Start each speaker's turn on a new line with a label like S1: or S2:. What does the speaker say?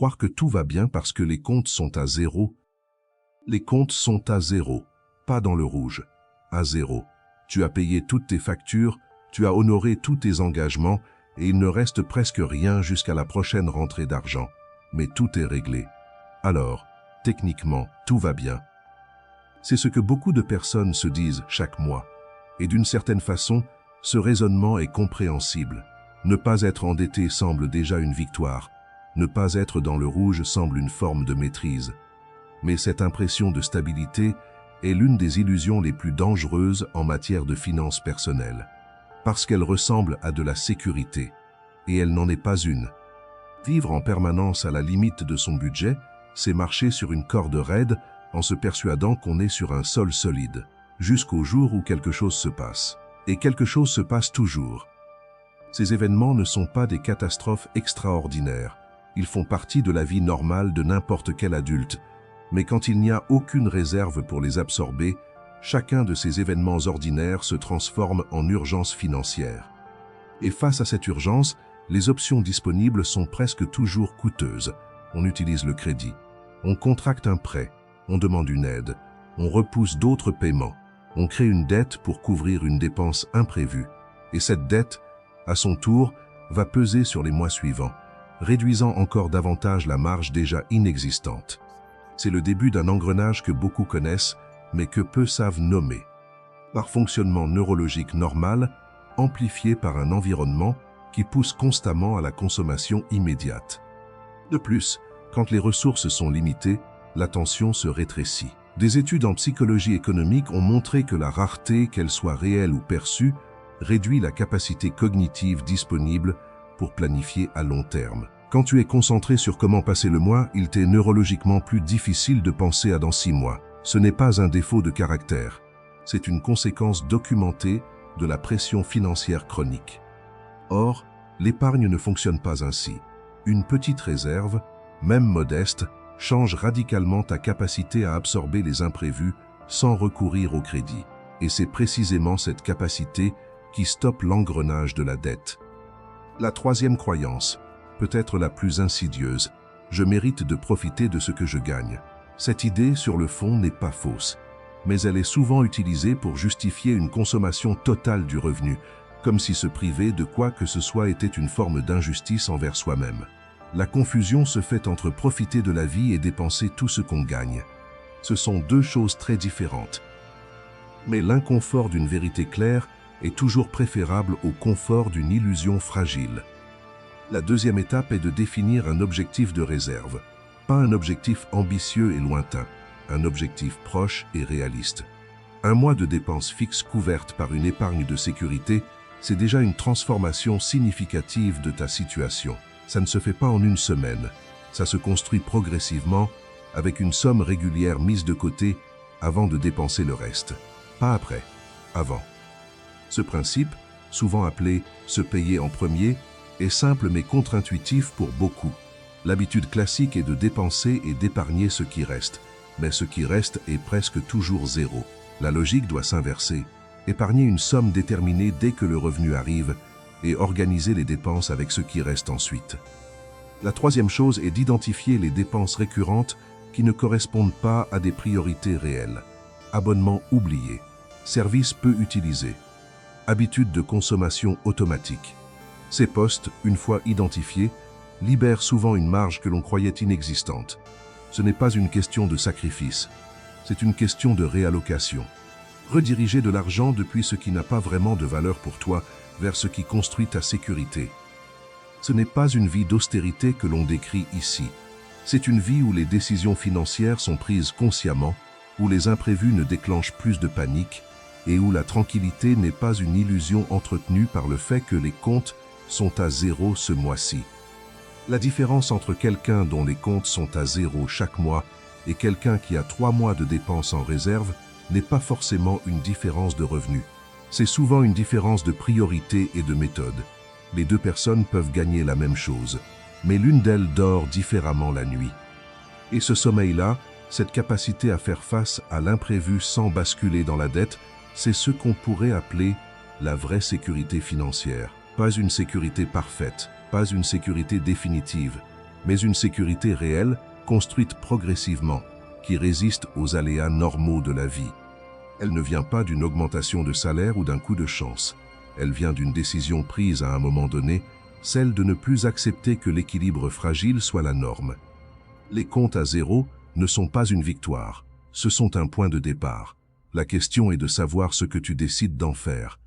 S1: croire que tout va bien parce que les comptes sont à zéro. Les comptes sont à zéro, pas dans le rouge, à zéro. Tu as payé toutes tes factures, tu as honoré tous tes engagements et il ne reste presque rien jusqu'à la prochaine rentrée d'argent. Mais tout est réglé. Alors, techniquement, tout va bien. C'est ce que beaucoup de personnes se disent chaque mois. Et d'une certaine façon, ce raisonnement est compréhensible. Ne pas être endetté semble déjà une victoire. Ne pas être dans le rouge semble une forme de maîtrise. Mais cette impression de stabilité est l'une des illusions les plus dangereuses en matière de finances personnelles. Parce qu'elle ressemble à de la sécurité. Et elle n'en est pas une. Vivre en permanence à la limite de son budget, c'est marcher sur une corde raide en se persuadant qu'on est sur un sol solide, jusqu'au jour où quelque chose se passe. Et quelque chose se passe toujours. Ces événements ne sont pas des catastrophes extraordinaires. Ils font partie de la vie normale de n'importe quel adulte. Mais quand il n'y a aucune réserve pour les absorber, chacun de ces événements ordinaires se transforme en urgence financière. Et face à cette urgence, les options disponibles sont presque toujours coûteuses. On utilise le crédit, on contracte un prêt, on demande une aide, on repousse d'autres paiements, on crée une dette pour couvrir une dépense imprévue. Et cette dette, à son tour, va peser sur les mois suivants, réduisant encore davantage la marge déjà inexistante. C'est le début d'un engrenage que beaucoup connaissent, mais que peu savent nommer. Par fonctionnement neurologique normal, amplifié par un environnement qui pousse constamment à la consommation immédiate. De plus, quand les ressources sont limitées, l'attention se rétrécit. Des études en psychologie économique ont montré que la rareté, qu'elle soit réelle ou perçue, réduit la capacité cognitive disponible pour planifier à long terme. Quand tu es concentré sur comment passer le mois, il t'est neurologiquement plus difficile de penser à dans 6 mois. Ce n'est pas un défaut de caractère, c'est une conséquence documentée de la pression financière chronique. Or, l'épargne ne fonctionne pas ainsi. Une petite réserve, même modeste, change radicalement ta capacité à absorber les imprévus sans recourir au crédit. Et c'est précisément cette capacité qui stoppe l'engrenage de la dette. La troisième croyance, peut-être la plus insidieuse, je mérite de profiter de ce que je gagne. Cette idée, sur le fond, n'est pas fausse, mais elle est souvent utilisée pour justifier une consommation totale du revenu, comme si se priver de quoi que ce soit était une forme d'injustice envers soi-même. La confusion se fait entre profiter de la vie et dépenser tout ce qu'on gagne. Ce sont deux choses très différentes. Mais l'inconfort d'une vérité claire est toujours préférable au confort d'une illusion fragile. La deuxième étape est de définir un objectif de réserve. Pas un objectif ambitieux et lointain, un objectif proche et réaliste. Un mois de dépenses fixes couvertes par une épargne de sécurité, c'est déjà une transformation significative de ta situation. Ça ne se fait pas en une semaine, ça se construit progressivement avec une somme régulière mise de côté avant de dépenser le reste. Pas après, avant. Ce principe, souvent appelé « se payer en premier », est simple mais contre-intuitif pour beaucoup. L'habitude classique est de dépenser et d'épargner ce qui reste, mais ce qui reste est presque toujours zéro. La logique doit s'inverser. Épargner une somme déterminée dès que le revenu arrive et organiser les dépenses avec ce qui reste ensuite. La troisième chose est d'identifier les dépenses récurrentes qui ne correspondent pas à des priorités réelles. Abonnements oubliés, services peu utilisés, habitudes de consommation automatique. Ces postes, une fois identifiés, libèrent souvent une marge que l'on croyait inexistante. Ce n'est pas une question de sacrifice, c'est une question de réallocation. Rediriger de l'argent depuis ce qui n'a pas vraiment de valeur pour toi vers ce qui construit ta sécurité. Ce n'est pas une vie d'austérité que l'on décrit ici. C'est une vie où les décisions financières sont prises consciemment, où les imprévus ne déclenchent plus de panique et où la tranquillité n'est pas une illusion entretenue par le fait que les comptes sont à zéro ce mois-ci. La différence entre quelqu'un dont les comptes sont à zéro chaque mois et quelqu'un qui a 3 mois de dépenses en réserve n'est pas forcément une différence de revenus. C'est souvent une différence de priorité et de méthode. Les deux personnes peuvent gagner la même chose, mais l'une d'elles dort différemment la nuit. Et ce sommeil-là, cette capacité à faire face à l'imprévu sans basculer dans la dette, c'est ce qu'on pourrait appeler la vraie sécurité financière. Pas une sécurité parfaite, pas une sécurité définitive, mais une sécurité réelle, construite progressivement, qui résiste aux aléas normaux de la vie. Elle ne vient pas d'une augmentation de salaire ou d'un coup de chance. Elle vient d'une décision prise à un moment donné, celle de ne plus accepter que l'équilibre fragile soit la norme. Les comptes à zéro ne sont pas une victoire, ce sont un point de départ. La question est de savoir ce que tu décides d'en faire.